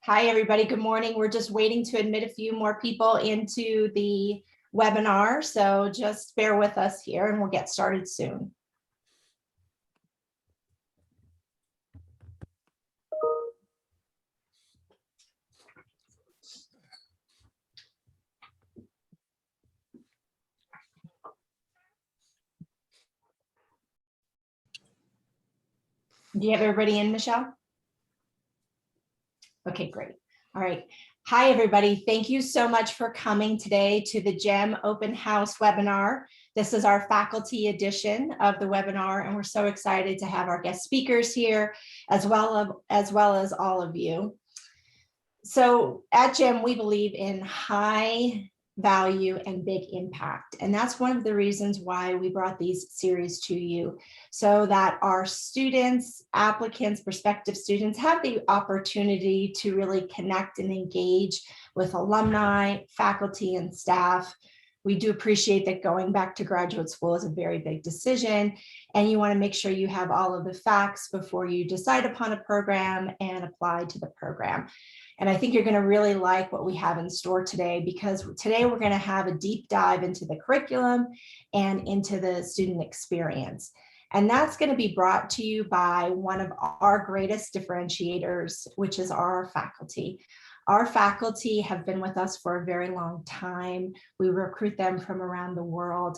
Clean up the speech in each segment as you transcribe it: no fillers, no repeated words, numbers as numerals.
Hi, everybody. Good morning. We're just waiting to admit a few more people into the webinar, so just bear with us here and we'll get started soon. Do you have everybody in, Michelle? Okay, great. All right. Hi, everybody. Thank you so much for coming today to the GEM Open House webinar. This is our faculty edition of the webinar, and we're so excited to have our guest speakers here, as well as all of you. So at GEM, we believe in high value and big impact. And that's one of the reasons why we brought these series to you, so that our students, applicants, prospective students have the opportunity to really connect and engage with alumni, faculty, and staff. We do appreciate that going back to graduate school is a very big decision, and you want to make sure you have all of the facts before you decide upon a program and apply to the program. And I think you're going to really like what we have in store today, because today we're going to have a deep dive into the curriculum and into the student experience. And that's going to be brought to you by one of our greatest differentiators, which is our faculty. Our faculty have been with us for a very long time. We recruit them from around the world,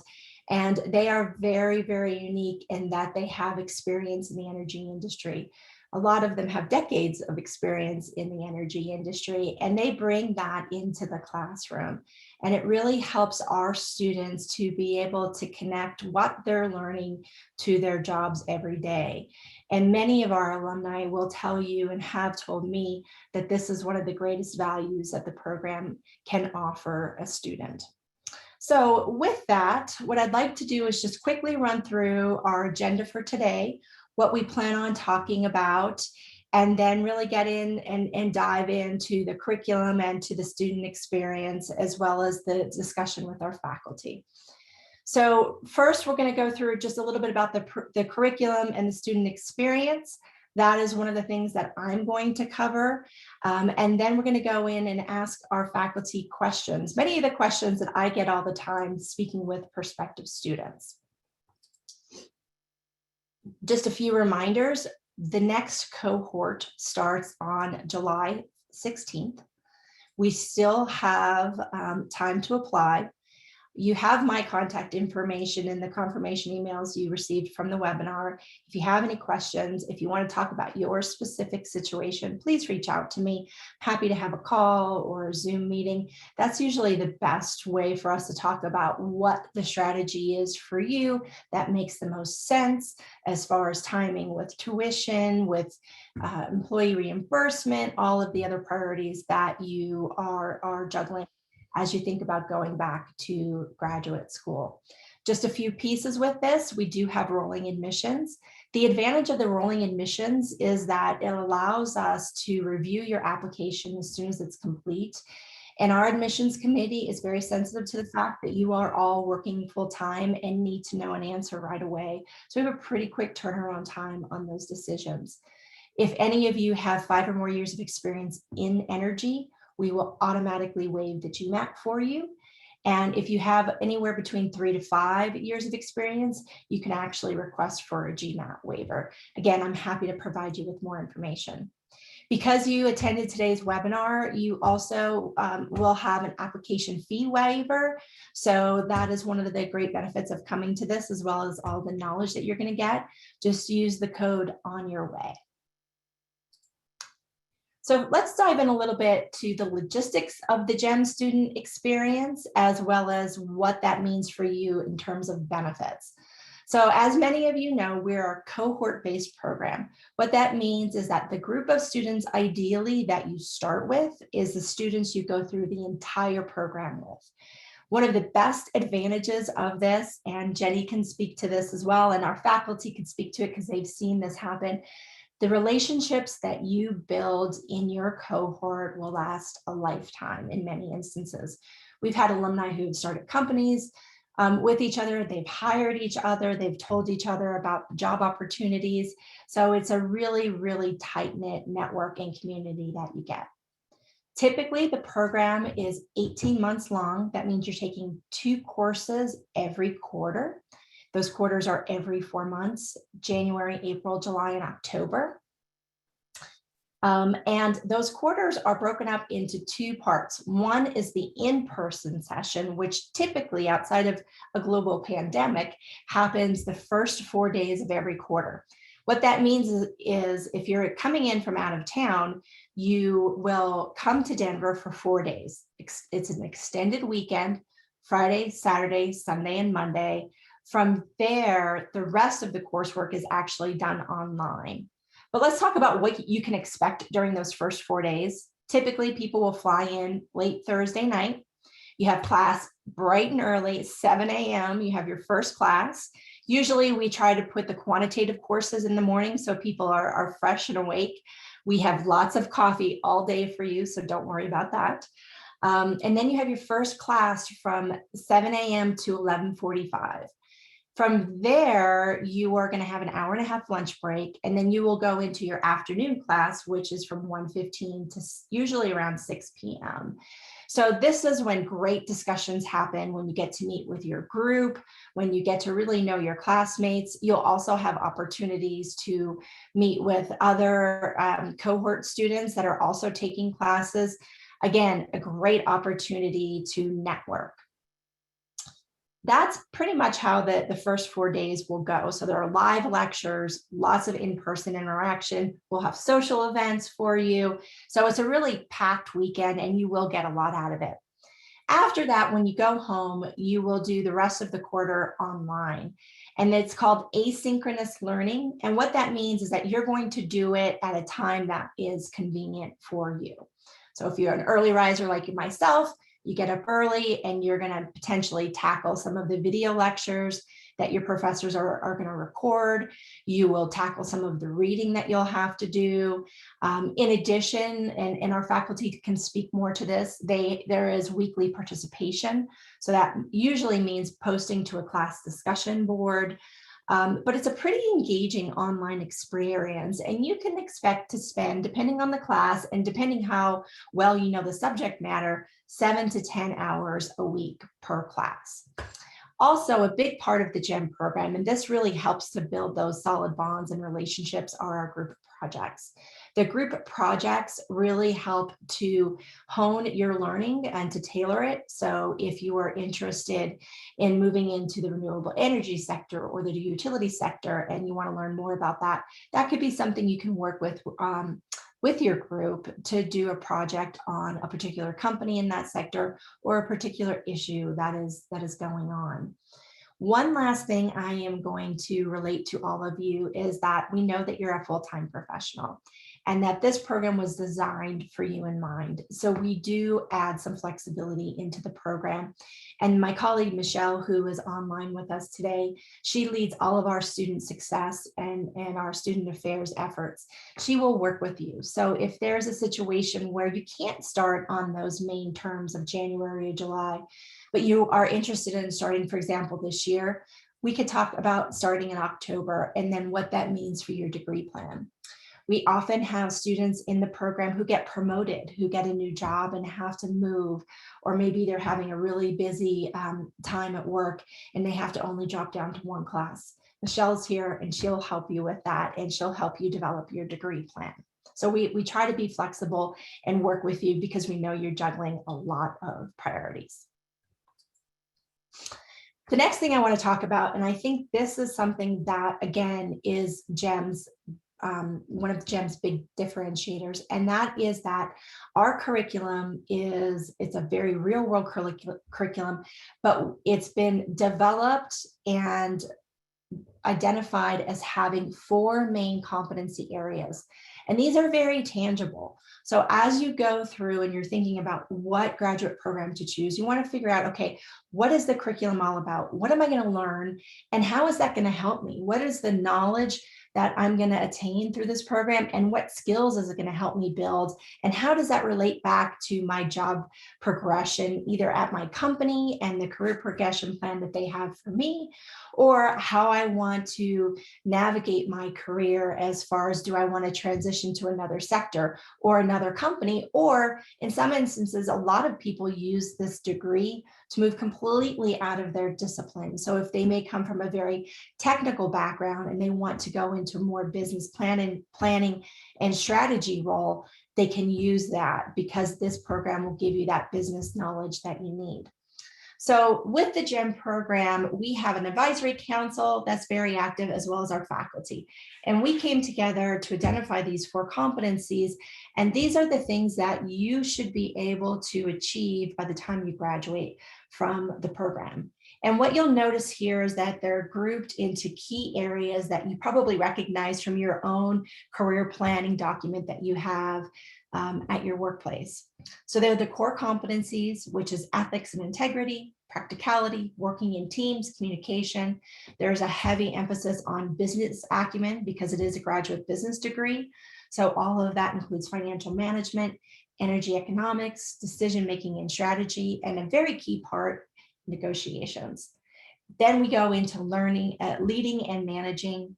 and they are very, very unique in that they have experience in the energy industry. A lot of them have decades of experience in the energy industry, and they bring that into the classroom. And it really helps our students to be able to connect what they're learning to their jobs every day. And many of our alumni will tell you and have told me that this is one of the greatest values that the program can offer a student. So with that, what I'd like to do is just quickly run through our agenda for today, what we plan on talking about, and then really get in and dive into the curriculum and to the student experience, as well as the discussion with our faculty. So first, we're going to go through just a little bit about the curriculum and the student experience. That is one of the things that I'm going to cover. And then we're going to go in and ask our faculty questions, many of the questions that I get all the time speaking with prospective students. Just a few reminders. The next cohort starts on July 16th. We still have time to apply. You have my contact information in the confirmation emails you received from the webinar. If you have any questions, if you want to talk about your specific situation, please reach out to me. Happy to have a call or a Zoom meeting. That's usually the best way for us to talk about what the strategy is for you that makes the most sense as far as timing with tuition, with employee reimbursement, all of the other priorities that you are juggling as you think about going back to graduate school. Just a few pieces with this. We do have rolling admissions. The advantage of the rolling admissions is that it allows us to review your application as soon as it's complete. And our admissions committee is very sensitive to the fact that you are all working full time and need to know an answer right away. So we have a pretty quick turnaround time on those decisions. If any of you have 5 or more years of experience in energy, we will automatically waive the GMAT for you. And if you have anywhere between 3 to 5 years of experience, you can actually request for a GMAT waiver. Again, I'm happy to provide you with more information. Because you attended today's webinar, you also will have an application fee waiver. So that is one of the great benefits of coming to this, as well as all the knowledge that you're going to get. Just use the code on your way. So let's dive in a little bit to the logistics of the GEM student experience, as well as what that means for you in terms of benefits. So as many of you know, we're a cohort-based program. What that means is that the group of students ideally that you start with is the students you go through the entire program with. One of the best advantages of this, and Jenny can speak to this as well, and our faculty can speak to it because they've seen this happen, the relationships that you build in your cohort will last a lifetime in many instances. We've had alumni who've started companies with each other, they've hired each other, they've told each other about job opportunities. So it's a really, really tight-knit network and community that you get. Typically, the program is 18 months long. That means you're taking 2 courses every quarter. Those quarters are every 4 months, January, April, July, and October. And those quarters are broken up into 2 parts. One is the in-person session, which typically outside of a global pandemic happens the first 4 days of every quarter. What that means is if you're coming in from out of town, you will come to Denver for 4 days. It's an extended weekend, Friday, Saturday, Sunday, and Monday. From there, the rest of the coursework is actually done online. But let's talk about what you can expect during those first 4 days. Typically, people will fly in late Thursday night. You have class bright and early, 7 a.m. You have your first class. Usually we try to put the quantitative courses in the morning so people are fresh and awake. We have lots of coffee all day for you, so don't worry about that. And then you have your first class from 7 a.m. to 11:45. From there, you are going to have an hour-and-a-half lunch break, and then you will go into your afternoon class, which is from 1:15 to usually around 6 p.m. So this is when great discussions happen, when you get to meet with your group, when you get to really know your classmates. You'll also have opportunities to meet with other cohort students that are also taking classes. Again, a great opportunity to network. That's pretty much how the first 4 days will go. So there are live lectures, lots of in-person interaction. We'll have social events for you. So it's a really packed weekend and you will get a lot out of it. After that, when you go home, you will do the rest of the quarter online. And it's called asynchronous learning. And what that means is that you're going to do it at a time that is convenient for you. So if you're an early riser like myself, you get up early and you're going to potentially tackle some of the video lectures that your professors are going to record. You will tackle some of the reading that you'll have to do. In addition, and our faculty can speak more to this, there is weekly participation. So that usually means posting to a class discussion board. But it's a pretty engaging online experience, and you can expect to spend, depending on the class and depending how well you know the subject matter, 7 to 10 hours a week per class. Also, a big part of the GEM program, and this really helps to build those solid bonds and relationships, are our group projects. The group projects really help to hone your learning and to tailor it. So if you are interested in moving into the renewable energy sector or the utility sector and you want to learn more about that, that could be something you can work with your group to do a project on a particular company in that sector or a particular issue that is going on. One last thing I am going to relate to all of you is that we know that you're a full-time professional and that this program was designed for you in mind. So we do add some flexibility into the program. And my colleague, Michelle, who is online with us today, she leads all of our student success and our student affairs efforts. She will work with you. So if there's a situation where you can't start on those main terms of January or July, but you are interested in starting, for example, this year, we could talk about starting in October and then what that means for your degree plan. We often have students in the program who get promoted, who get a new job and have to move, or maybe they're having a really busy time at work and they have to only drop down to one class. Michelle's here and she'll help you with that, and she'll help you develop your degree plan. So we try to be flexible and work with you because we know you're juggling a lot of priorities. The next thing I want to talk about, and I think this is something that, again, is GEM's, one of GEM's big differentiators, and that is that our curriculum it's a very real world curriculum, but it's been developed and identified as having 4 main competency areas. And these are very tangible. So as you go through and you're thinking about what graduate program to choose, you want to figure out, okay, what is the curriculum all about? What am I going to learn? And how is that going to help me? What is the knowledge that I'm going to attain through this program, and what skills is it going to help me build, and how does that relate back to my job progression, either at my company and the career progression plan that they have for me, or how I want to navigate my career as far as, do I want to transition to another sector or another company, or in some instances, a lot of people use this degree to move completely out of their discipline. So if they may come from a very technical background and they want to go into more business planning and strategy role, they can use that because this program will give you that business knowledge that you need. So with the GEM program, we have an advisory council that's very active, as well as our faculty. And we came together to identify these 4 competencies. And these are the things that you should be able to achieve by the time you graduate from the program. And what you'll notice here is that they're grouped into key areas that you probably recognize from your own career planning document that you have at your workplace. So they're the core competencies, which is ethics and integrity, practicality, working in teams, communication. There's a heavy emphasis on business acumen because it is a graduate business degree. So all of that includes financial management, energy economics, decision-making and strategy, and a very key part, negotiations. Then we go into learning, leading and managing.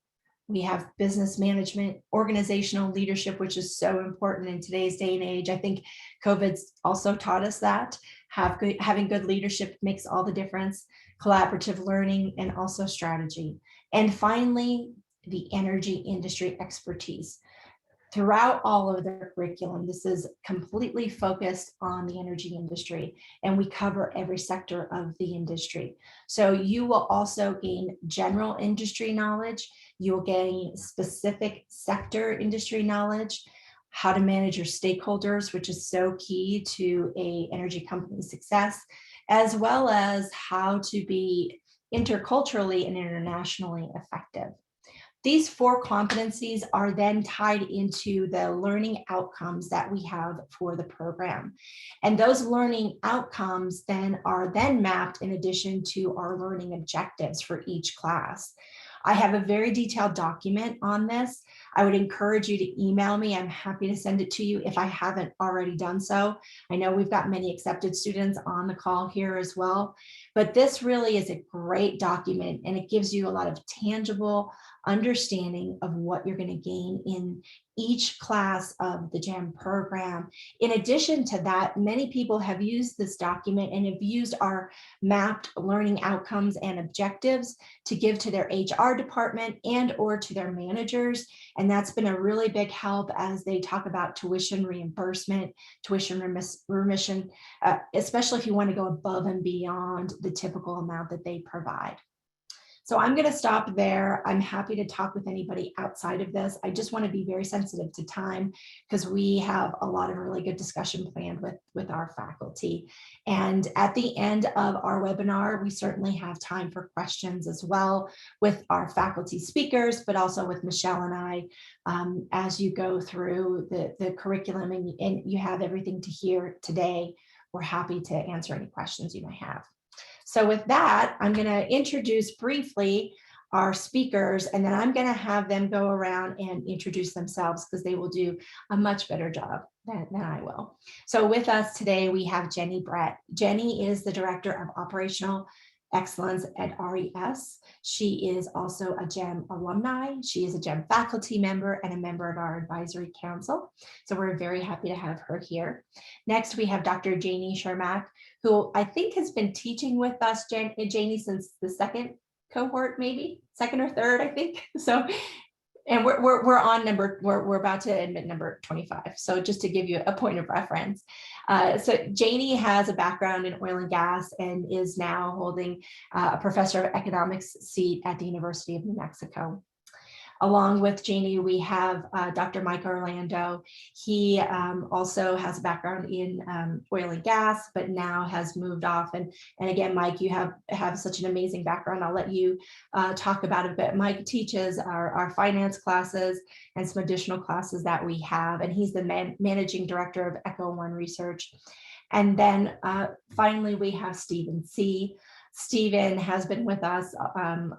We have business management, organizational leadership, which is so important in today's day and age. I think COVID's also taught us that having good leadership makes all the difference, collaborative learning, and also strategy. And finally, the energy industry expertise. Throughout all of their curriculum, this is completely focused on the energy industry, and we cover every sector of the industry. So you will also gain general industry knowledge. You will gain specific sector industry knowledge, how to manage your stakeholders, which is so key to an energy company's success, as well as how to be interculturally and internationally effective. These 4 competencies are then tied into the learning outcomes that we have for the program. And those learning outcomes then are mapped in addition to our learning objectives for each class. I have a very detailed document on this. I would encourage you to email me. I'm happy to send it to you if I haven't already done so. I know we've got many accepted students on the call here as well, but this really is a great document, and it gives you a lot of tangible understanding of what you're going to gain in each class of the GEM program. In addition to that, many people have used this document and have used our mapped learning outcomes and objectives to give to their HR department and or to their managers. And that's been a really big help as they talk about tuition reimbursement, tuition remission, especially if you want to go above and beyond the typical amount that they provide. So I'm going to stop there. I'm happy to talk with anybody outside of this. I just want to be very sensitive to time because we have a lot of really good discussion planned with our faculty. And at the end of our webinar, we certainly have time for questions as well with our faculty speakers, but also with Michelle and I as you go through the curriculum and you have everything to hear today. We're happy to answer any questions you may have. So with that, I'm going to introduce briefly our speakers, and then I'm going to have them go around and introduce themselves because they will do a much better job than I will. So with us today, we have Jenny Brett. Jenny is the Director of Operational Excellence at RES. She is also a GEM alumni. She is a GEM faculty member and a member of our advisory council. So we're very happy to have her here. Next, we have Dr. Janie Shermac, who I think has been teaching with us, Janie, since the second cohort, maybe second or third, I think. So, and we're on number, we're about to admit number 25. So just to give you a point of reference. So Janie has a background in oil and gas and is now holding a professor of economics seat at the University of New Mexico. Along with Janie, we have Dr. Mike Orlando. He also has a background in oil and gas, but now has moved off. And again, Mike, you have such an amazing background. I'll let you talk about it, but Mike teaches our finance classes and some additional classes that we have. And he's the managing director of Echo One Research. And then finally, we have Stephen C. Stephen has been with us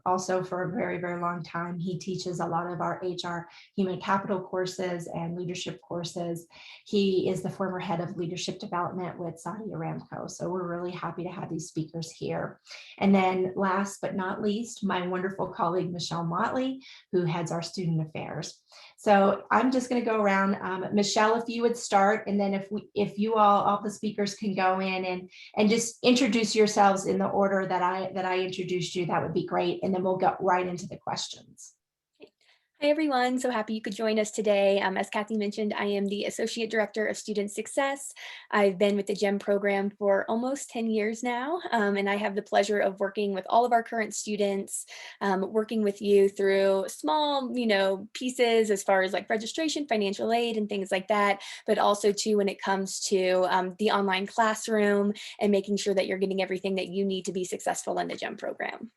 also for a very, very long time. He teaches a lot of our HR human capital courses and leadership courses. He is the former head of leadership development with Saudi Aramco. So we're really happy to have these speakers here. And then last but not least, my wonderful colleague, Michelle Motley, who heads our student affairs. So I'm just going to go around. Michelle, if you would start, and then if you all the speakers can go in and just introduce yourselves in the order that I introduced you, that would be great. And then we'll go right into the questions. Hi, everyone. So happy you could join us today. As Kathy mentioned, I am the Associate Director of Student Success. I've been with the GEM program for almost 10 years now, and I have the pleasure of working with all of our current students, working with you through small, pieces as far as like registration, financial aid, and things like that, but also too when it comes to the online classroom and making sure that you're getting everything that you need to be successful in the GEM program.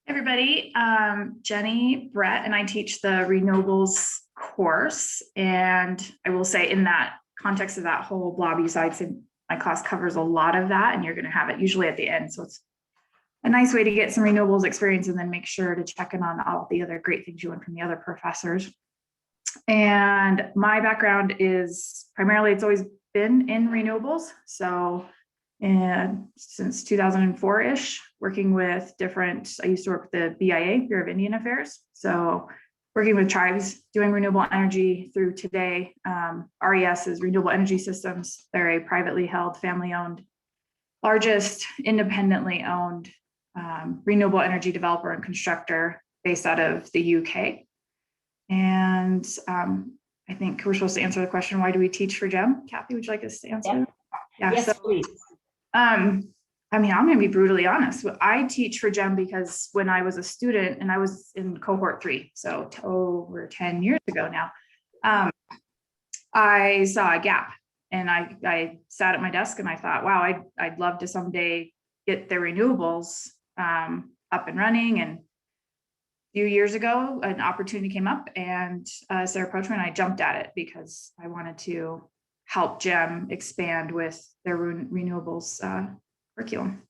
Everybody, Jenny, Brett, and I teach the renewables course. And I will say in that context of that whole blob sides, my class covers a lot of that, and you're going to have it usually at the end. So it's a nice way to get some renewables experience and then make sure to check in on all the other great things you learn from the other professors. And my background is primarily, it's always been in renewables. So since 2004-ish, working with I used to work with the BIA, Bureau of Indian Affairs. So working with tribes, doing renewable energy through today. RES is Renewable Energy Systems. They're a privately held, family-owned, largest independently owned renewable energy developer and constructor based out of the UK. And I think we're supposed to answer the question, why do we teach for GEM? Kathy, would you like us to answer? Yeah, yes, so, please. I'm going to be brutally honest. I teach for GEM because when I was a student and I was in cohort 3, so over 10 years ago now, I saw a gap, and I sat at my desk and I thought, wow, I'd love to someday get their renewables up and running. And a few years ago, an opportunity came up, and Sarah approached me, and I jumped at it because I wanted to help GEM expand with their renewables curriculum.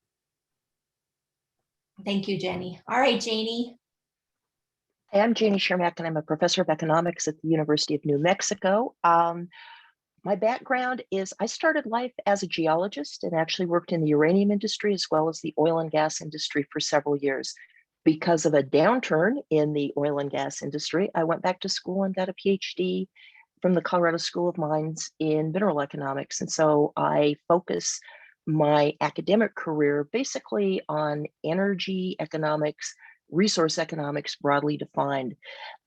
Thank you, Jenny. All right, Janie. Hi, I'm Janie Shermac, and I'm a professor of economics at the University of New Mexico. My background is I started life as a geologist and actually worked in the uranium industry as well as the oil and gas industry for several years. Because of a downturn in the oil and gas industry, I went back to school and got a PhD from the Colorado School of Mines in mineral economics. And so I focus my academic career basically on energy economics, resource economics broadly defined.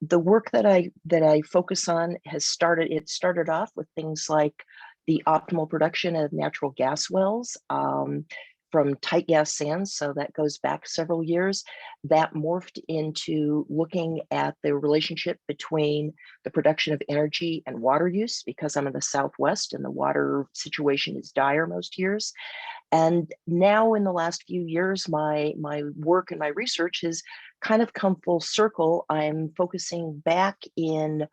The work that I focus on started off with things like the optimal production of natural gas wells from tight gas sands. So that goes back several years. That morphed into looking at the relationship between the production of energy and water use, because I'm in the Southwest and the water situation is dire most years. And now in the last few years, my work and my research has kind of come full circle. I'm focusing back in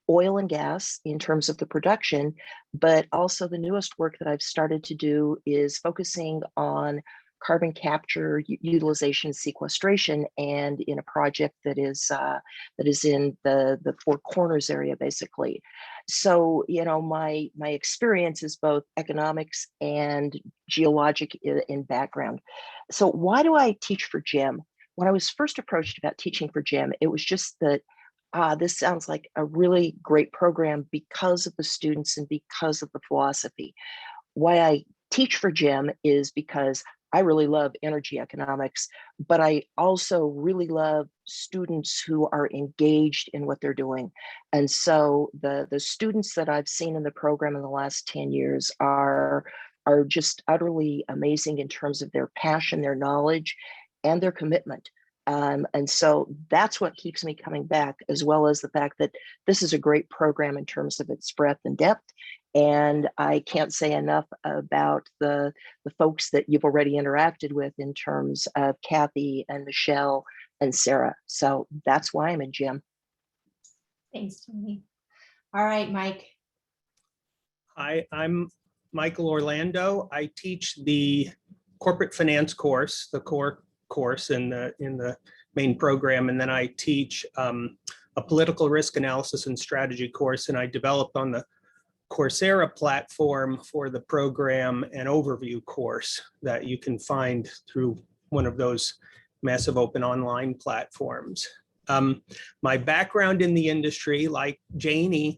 oil and gas in terms of the production, but also the newest work that I've started to do is focusing on carbon capture, utilization, sequestration, and in a project that is in the Four Corners area, basically. So, my experience is both economics and geologic in background. So why do I teach for GEM? When I was first approached about teaching for GEM, it was just that this sounds like a really great program because of the students and because of the philosophy. Why I teach for GEM is because I really love energy economics, but I also really love students who are engaged in what they're doing. And so the students that I've seen in the program in the last 10 years are just utterly amazing in terms of their passion, their knowledge, and their commitment. And so that's what keeps me coming back, as well as the fact that this is a great program in terms of its breadth and depth. And I can't say enough about the folks that you've already interacted with in terms of Kathy and Michelle and Sarah. So that's why I'm in GEM. Thanks, Tony. All right, Mike. Hi, I'm Michael Orlando. I teach the corporate finance course, the core course in the main program, and then I teach a political risk analysis and strategy course, and I developed on the Coursera platform for the program an overview course that you can find through one of those massive open online platforms. My background in the industry, like Janie,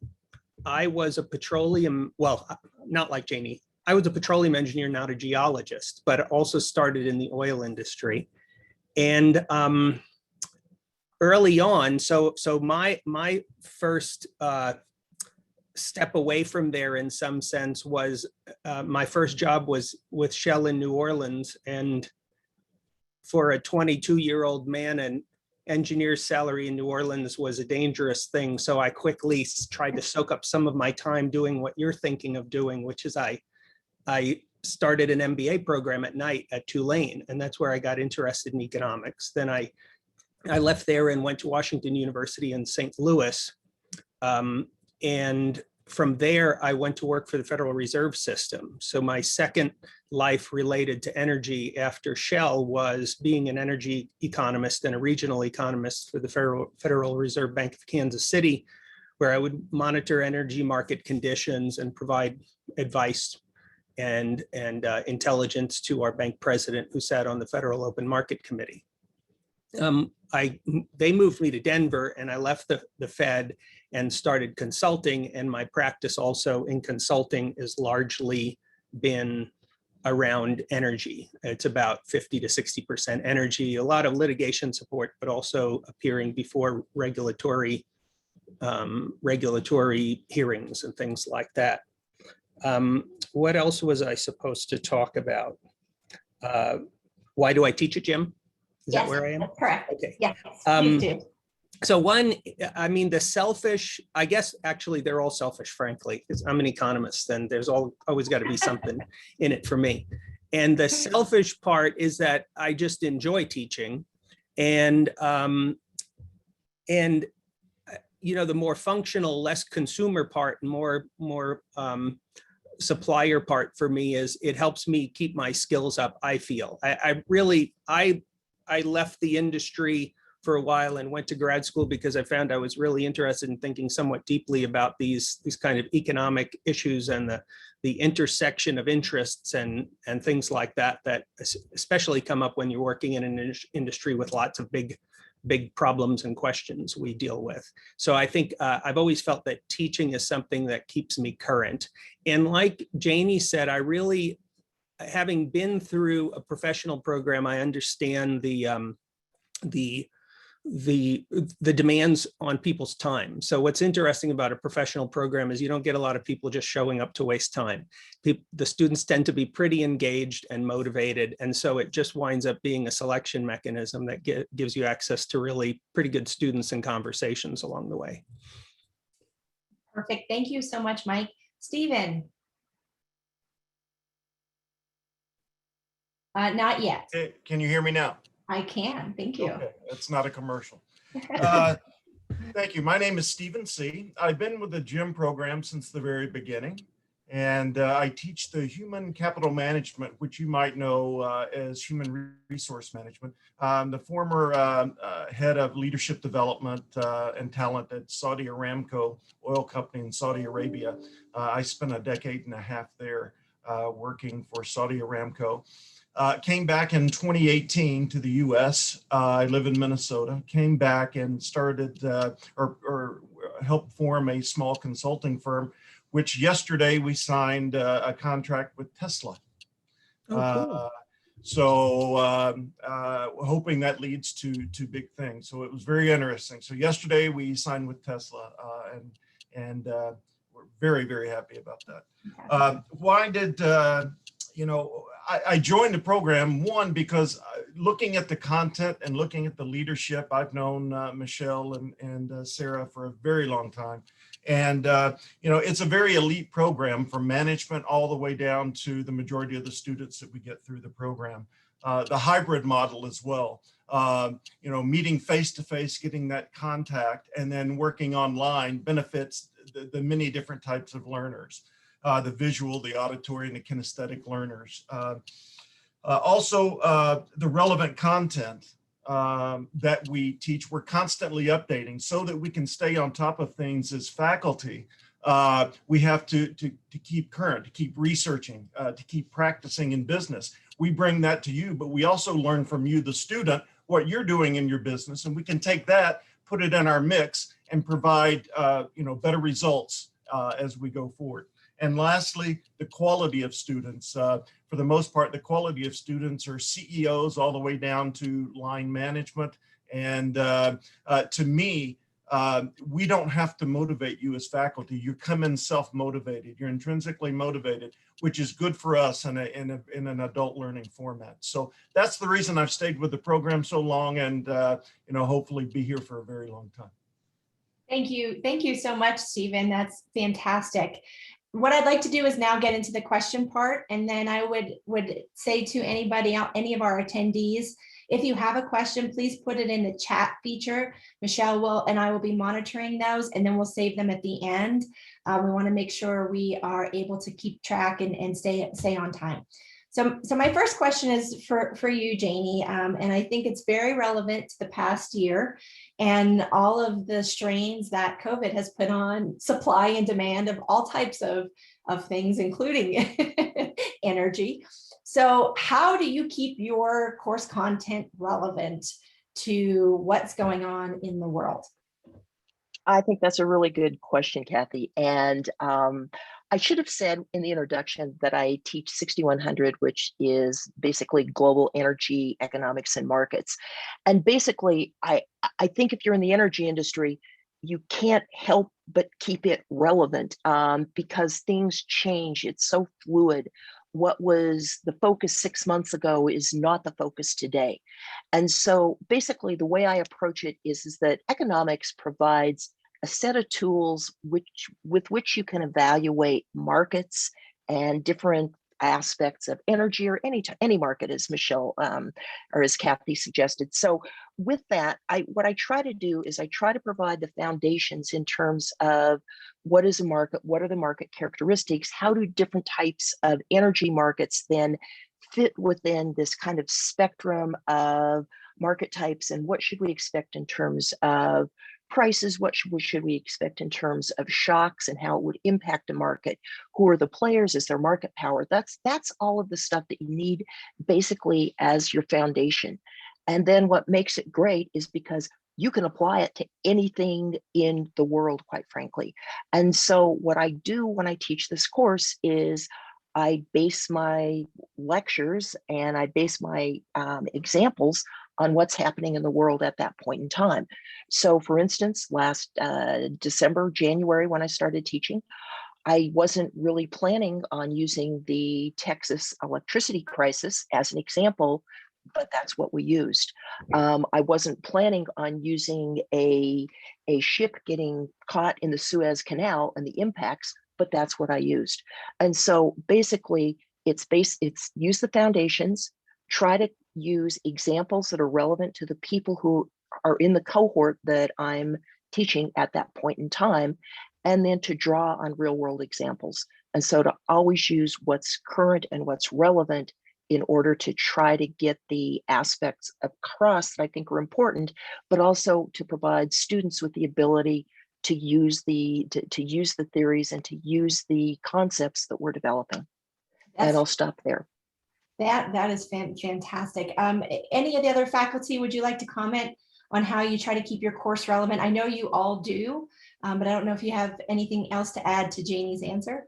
I was a petroleum, well, not like Janie, I was a petroleum engineer, not a geologist, but also started in the oil industry. And early on, so my first step away from there in some sense was my first job was with Shell in New Orleans, and for a 22-year-old man, an engineer's salary in New Orleans was a dangerous thing. So I quickly tried to soak up some of my time doing what you're thinking of doing, which is I started an MBA program at night at Tulane, and that's where I got interested in economics. Then I left there and went to Washington University in St. Louis. And from there, I went to work for the Federal Reserve System. So my second life related to energy after Shell was being an energy economist and a regional economist for the Federal Reserve Bank of Kansas City, where I would monitor energy market conditions and provide advice and intelligence to our bank president, who sat on the Federal Open Market Committee. They moved me to Denver, and I left the Fed and started consulting, and my practice also in consulting has largely been around energy. It's about 50 to 60% energy, a lot of litigation support, but also appearing before regulatory hearings and things like that. What else was I supposed to talk about? Why do I teach at Jim? Is that where I am? That's correct. Okay. Yes, please do. So one, I mean, the selfish, I guess, actually, they're all selfish, frankly, because I'm an economist and there's always got to be something in it for me. And the selfish part is that I just enjoy teaching. And you know, the more functional, less consumer part, and more supplier part for me is it helps me keep my skills up, I feel. I left the industry for a while and went to grad school because I found I was really interested in thinking somewhat deeply about these kind of economic issues and the intersection of interests and things like that especially come up when you're working in an industry with lots of big problems and questions we deal with. So I think I've always felt that teaching is something that keeps me current. And like Janie said, I really, having been through a professional program, I understand the demands on people's time. So what's interesting about a professional program is you don't get a lot of people just showing up to waste time. The students tend to be pretty engaged and motivated. And so it just winds up being a selection mechanism that gives you access to really pretty good students and conversations along the way. Perfect. Thank you so much, Mike. Stephen. Not yet. Hey, can you hear me now? I can. Thank you. Okay, that's not a commercial. Thank you. My name is Stephen C. I've been with the GYM program since the very beginning, and I teach the human capital management, which you might know as human resource management. I'm the former head of leadership development and talent at Saudi Aramco oil company in Saudi Arabia. I spent a decade and a half there working for Saudi Aramco. Came back in 2018 to the US. I live in Minnesota. Came back and started or helped form a small consulting firm, which yesterday we signed a contract with Tesla. Oh, cool. Hoping that leads to big things. So it was very interesting. So yesterday we signed with Tesla and we're very, very happy about that. Why did, I joined the program, one, because looking at the content and looking at the leadership, I've known Michelle and Sarah for a very long time. And, it's a very elite program from management all the way down to the majority of the students that we get through the program. The hybrid model as well, meeting face-to-face, getting that contact, and then working online benefits the many different types of learners. the visual, the auditory, and the kinesthetic learners. Also, the relevant content that we teach, we're constantly updating so that we can stay on top of things as faculty. We have to keep current, to keep researching, to keep practicing in business. We bring that to you, but we also learn from you, the student, what you're doing in your business, and we can take that, put it in our mix, and provide better results as we go forward. And lastly, the quality of students. For the most part, the quality of students are CEOs all the way down to line management. And to me, we don't have to motivate you as faculty. You come in self-motivated. You're intrinsically motivated, which is good for us in an adult learning format. So that's the reason I've stayed with the program so long, and hopefully be here for a very long time. Thank you. Thank you so much, Stephen. That's fantastic. What I'd like to do is now get into the question part, and then I would say to anybody, any of our attendees, if you have a question, please put it in the chat feature. Michelle and I will be monitoring those, and then we'll save them at the end. We want to make sure we are able to keep track and stay on time. So my first question is for you, Janie, and I think it's very relevant to the past year and all of the strains that COVID has put on supply and demand of all types of things, including energy. So how do you keep your course content relevant to what's going on in the world? I think that's a really good question, Kathy. And I should have said in the introduction that I teach 6100, which is basically global energy, economics, and markets. And basically, I think if you're in the energy industry, you can't help but keep it relevant because things change. It's so fluid. What was the focus 6 months ago is not the focus today. And so basically the way I approach it is that economics provides a set of tools with which you can evaluate markets and different aspects of energy or any market, as Michelle or as Kathy suggested. So with that, what I try to do is I try to provide the foundations in terms of what is a market, what are the market characteristics, how do different types of energy markets then fit within this kind of spectrum of market types, and what should we expect in terms of prices, what should we expect in terms of shocks and how it would impact a market, who are the players, is there market power? That's all of the stuff that you need basically as your foundation. And then what makes it great is because you can apply it to anything in the world, quite frankly. And so what I do when I teach this course is I base my lectures and I base my examples on what's happening in the world at that point in time. So for instance, last January, when I started teaching, I wasn't really planning on using the Texas electricity crisis as an example, but that's what we used. I wasn't planning on using a ship getting caught in the Suez Canal and the impacts, but that's what I used. And so basically it's use the foundations, try to use examples that are relevant to the people who are in the cohort that I'm teaching at that point in time, and then to draw on real world examples. And so to always use what's current and what's relevant in order to try to get the aspects across that I think are important, but also to provide students with the ability to use the theories and to use the concepts that we're developing. And I'll stop there. That is fantastic. Any of the other faculty, would you like to comment on how you try to keep your course relevant? I know you all do, but I don't know if you have anything else to add to Janie's answer.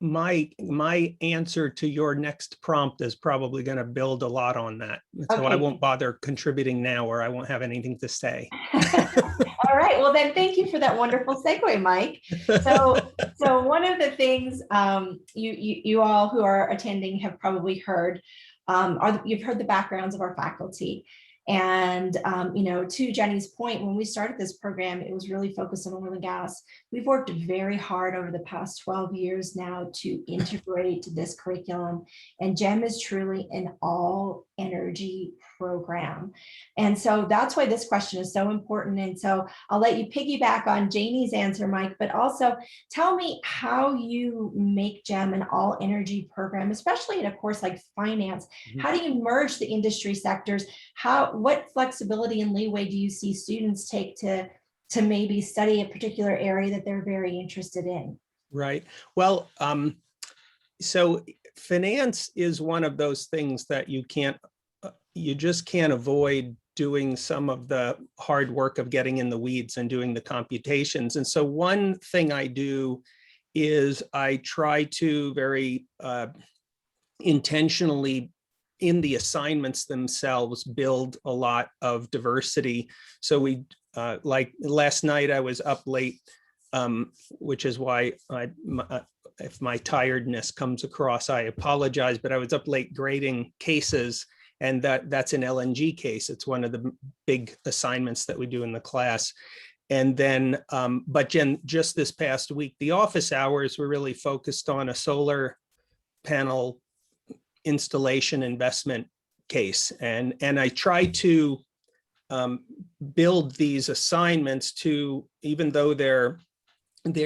My answer to your next prompt is probably going to build a lot on that. So I won't bother contributing now, or I won't have anything to say. All right, well then thank you for that wonderful segue, Mike. So one of the things you all who are attending have probably heard, you've heard the backgrounds of our faculty. And, to Jenny's point, when we started this program, it was really focused on oil and gas. We've worked very hard over the past 12 years now to integrate this curriculum. And GEM is truly an all energy program. And so that's why this question is so important. And so I'll let you piggyback on Janie's answer, Mike, but also tell me how you make GEM an all energy program, especially in a course like finance. How do you merge the industry sectors? What flexibility and leeway do you see students take to maybe study a particular area that they're very interested in? Right. Well, so finance is one of those things that you just can't avoid doing some of the hard work of getting in the weeds and doing the computations. And so one thing I do is I try to very intentionally in the assignments themselves build a lot of diversity. So we like last night I was up late, which is why if my tiredness comes across, I apologize, but I was up late grading cases, and that's an LNG case. It's one of the big assignments that we do in the class. And then, but just this past week, the office hours were really focused on a solar panel installation investment case. And I try to build these assignments to, even though they're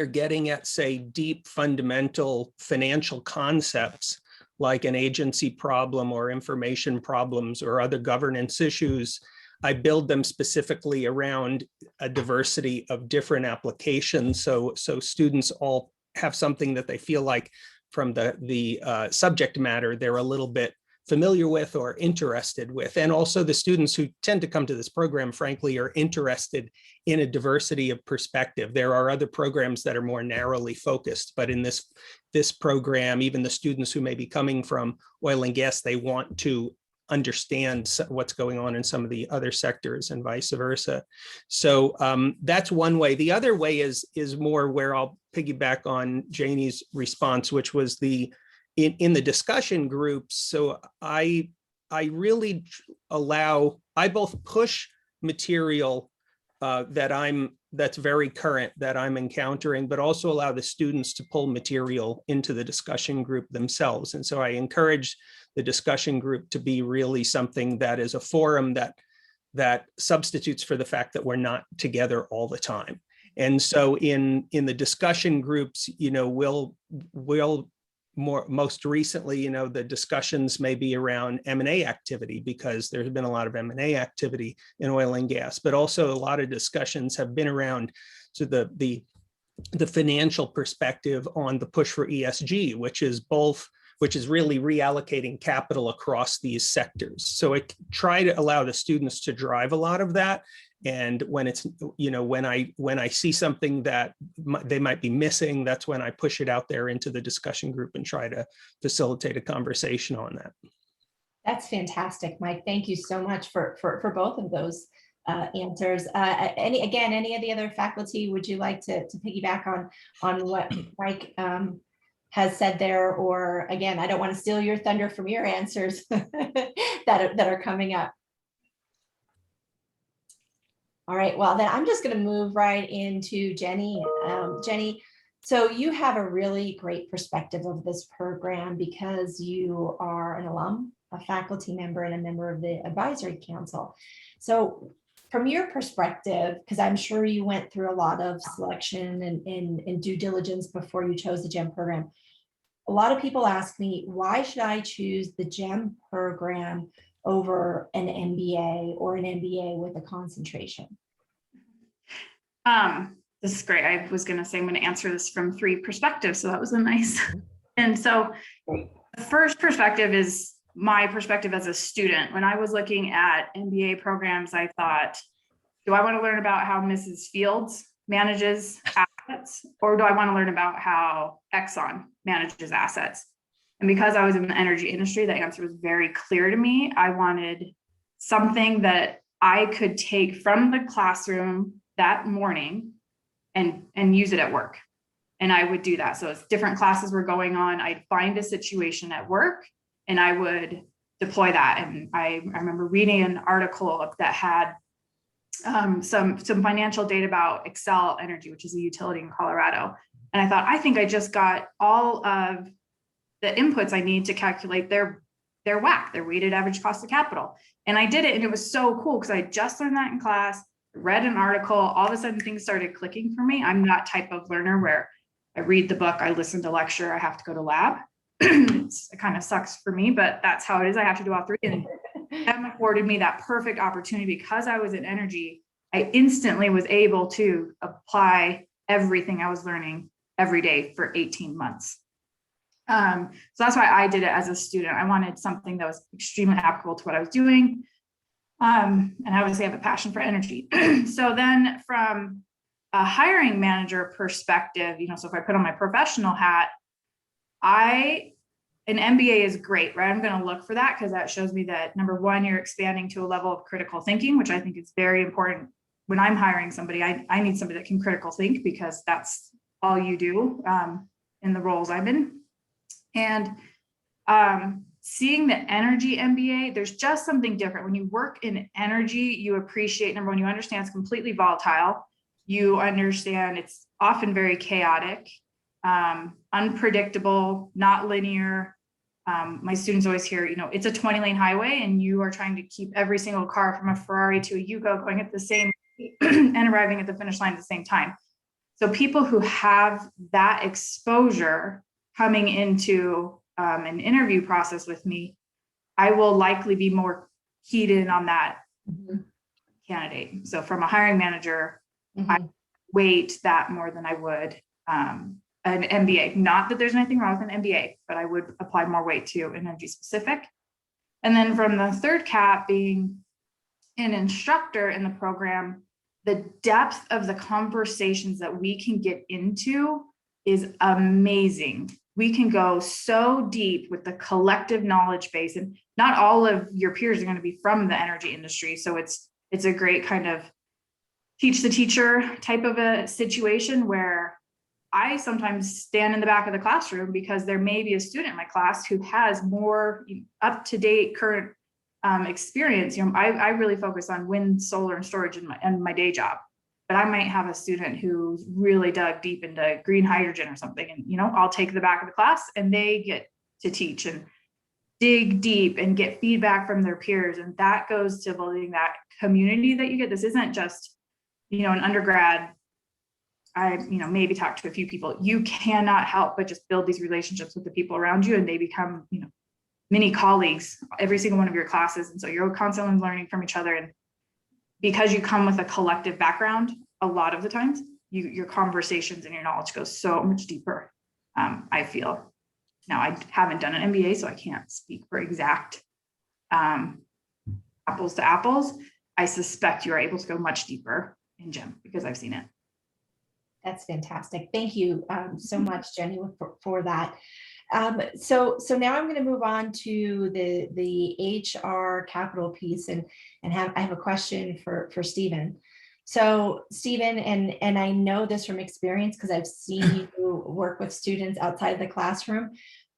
getting at, say, deep fundamental financial concepts like an agency problem or information problems or other governance issues, I build them specifically around a diversity of different applications. So students all have something that they feel like from the subject matter they're a little bit familiar with or interested with. And also the students who tend to come to this program, frankly, are interested in a diversity of perspective. There are other programs that are more narrowly focused, but in this program, even the students who may be coming from oil and gas, they want to understand what's going on in some of the other sectors and vice versa. So that's one way. The other way is more where I'll piggyback on Janie's response, which was in the discussion groups. So I really I both push material that's very current that I'm encountering, but also allow the students to pull material into the discussion group themselves. And so I encourage the discussion group to be really something that is a forum that substitutes for the fact that we're not together all the time. And so in the discussion groups, we'll most recently, the discussions may be around M&A activity, because there's been a lot of M&A activity in oil and gas, but also a lot of discussions have been around the financial perspective on the push for ESG, which is really reallocating capital across these sectors. So I try to allow the students to drive a lot of that. And when it's, when I see something that they might be missing, that's when I push it out there into the discussion group and try to facilitate a conversation on that. That's fantastic, Mike. Thank you so much for both of those answers. Any of the other faculty, would you like to piggyback on what Mike has said there? Or again, I don't want to steal your thunder from your answers that are coming up. All right, well, then I'm just going to move right into Jenny. Jenny, so you have a really great perspective of this program because you are an alum, a faculty member, and a member of the advisory council. So from your perspective, because I'm sure you went through a lot of selection and due diligence before you chose the GEM program, a lot of people ask me, why should I choose the GEM program over an MBA or an MBA with a concentration? This is great. I was going to say I'm going to answer this from 3 perspectives. So that was a nice. And so the first perspective is my perspective as a student. When I was looking at MBA programs, I thought, do I want to learn about how Mrs. Fields manages assets, or do I want to learn about how Exxon manages assets? And because I was in the energy industry, the answer was very clear to me. I wanted something that I could take from the classroom that morning and use it at work. And I would do that. So as different classes were going on, I'd find a situation at work and I would deploy that. And I remember reading an article that had some financial data about Excel Energy, which is a utility in Colorado. And I thought, I think I just got all of the inputs I need to calculate their WACC, their weighted average cost of capital. And I did it, and it was so cool because I just learned that in class, read an article, all of a sudden things started clicking for me. I'm that type of learner where I read the book, I listen to lecture, I have to go to lab. It kind of sucks for me, but that's how it is. I have to do all three. And that afforded me that perfect opportunity because I was in energy. I instantly was able to apply everything I was learning every day for 18 months. So that's why I did it as a student. I wanted something that was extremely applicable to what I was doing. And I obviously have a passion for energy. So then from a hiring manager perspective, so if I put on my professional hat, an MBA is great, right? I'm going to look for that because that shows me that number one, you're expanding to a level of critical thinking, which I think is very important. When I'm hiring somebody, I need somebody that can critical think because that's all you do in the roles I'm in. And seeing the energy MBA, there's just something different. When you work in energy, you appreciate, number one, you understand it's completely volatile. You understand it's often very chaotic, unpredictable, not linear. My students always hear, it's a 20-lane highway and you are trying to keep every single car from a Ferrari to a Yugo going at the same and arriving at the finish line at the same time. So people who have that exposure coming into an interview process with me, I will likely be more keyed in on that candidate. So from a hiring manager, I weight that more than I would an MBA. Not that there's anything wrong with an MBA, but I would apply more weight to energy specific. And then from the third cap, being an instructor in the program, the depth of the conversations that we can get into is amazing. We can go so deep with the collective knowledge base, and not all of your peers are going to be from the energy industry. So it's a great kind of teach the teacher type of a situation where I sometimes stand in the back of the classroom because there may be a student in my class who has more up-to-date current experience. I really focus on wind, solar, and storage in my day job, but I might have a student who's really dug deep into green hydrogen or something, and I'll take the back of the class and they get to teach and dig deep and get feedback from their peers, and that goes to building that community that you get. This isn't just an undergrad. I maybe talk to a few people. You cannot help but just build these relationships with the people around you, and they become mini colleagues every single one of your classes. And so you're constantly learning from each other. And because you come with a collective background, a lot of the times your conversations and your knowledge goes so much deeper. I feel. Now, I haven't done an MBA, so I can't speak for exact apples to apples. I suspect you are able to go much deeper in GEM because I've seen it. That's fantastic. Thank you so much, Jenny, for that. So now I'm going to move on to the HR capital piece, and I have a question for Stephen. So Stephen, and I know this from experience because I've seen you work with students outside the classroom,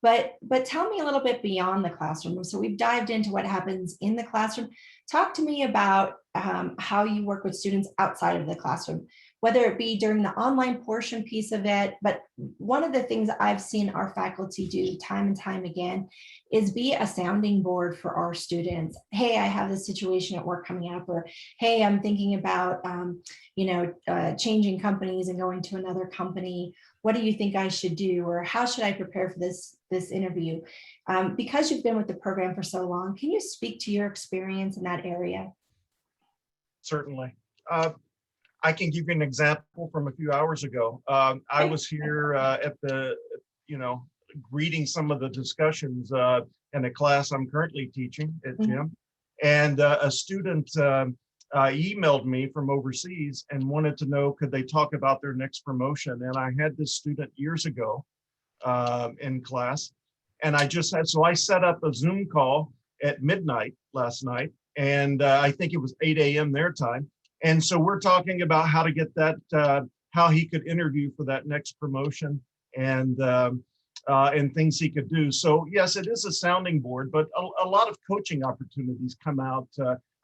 but tell me a little bit beyond the classroom. So we've dived into what happens in the classroom. Talk to me about how you work with students outside of the classroom, whether it be during the online portion piece of it. But one of the things I've seen our faculty do time and time again is be a sounding board for our students. Hey, I have this situation at work coming up, or hey, I'm thinking about changing companies and going to another company. What do you think I should do? Or how should I prepare for this interview? Because you've been with the program for so long, can you speak to your experience in that area? Certainly. I can give you an example from a few hours ago. I was here at the, reading some of the discussions in a class I'm currently teaching at GEM. And a student emailed me from overseas and wanted to know, could they talk about their next promotion? And I had this student years ago in class. And I set up a Zoom call at midnight last night. And I think it was 8 a.m. their time. And so we're talking about how to get that, how he could interview for that next promotion. And and things he could do. So yes, it is a sounding board, but a lot of coaching opportunities come out.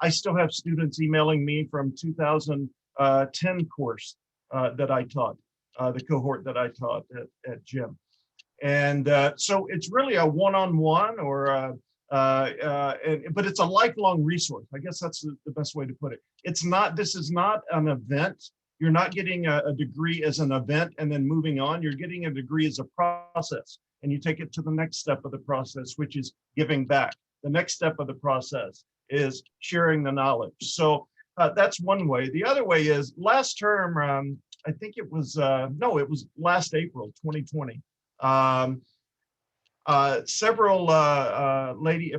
I still have students emailing me from 2010 course that I taught, the cohort that I taught at Jim. And so it's really a one-on-one but it's a lifelong resource. I guess that's the best way to put it. This is not an event. You're not getting a degree as an event and then moving on. You're getting a degree as a process, and you take it to the next step of the process, which is giving back. The next step of the process is sharing the knowledge. So that's one way. The other way is last term, I think it was last April, 2020. Several